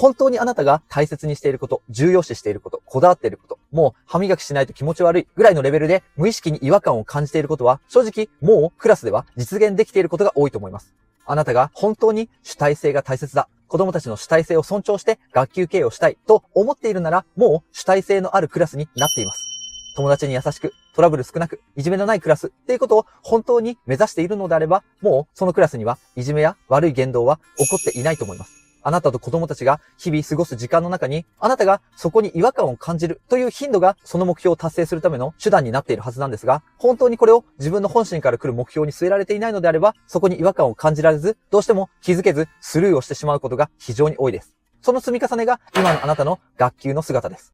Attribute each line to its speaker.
Speaker 1: 本当にあなたが大切にしていること、重要視していること、こだわっていること、もう歯磨きしないと気持ち悪いぐらいのレベルで無意識に違和感を感じていることは、正直もうクラスでは実現できていることが多いと思います。あなたが本当に主体性が大切だ。子供たちの主体性を尊重して学級経営をしたいと思っているなら、もう主体性のあるクラスになっています。友達に優しく、トラブル少なく、いじめのないクラスっていうことを本当に目指しているのであれば、もうそのクラスにはいじめや悪い言動は起こっていないと思います。あなたと子供たちが日々過ごす時間の中に、あなたがそこに違和感を感じるという頻度がその目標を達成するための手段になっているはずなんですが、本当にこれを自分の本心から来る目標に据えられていないのであれば、そこに違和感を感じられず、どうしても気づけずスルーをしてしまうことが非常に多いです。その積み重ねが今のあなたの学級の姿です。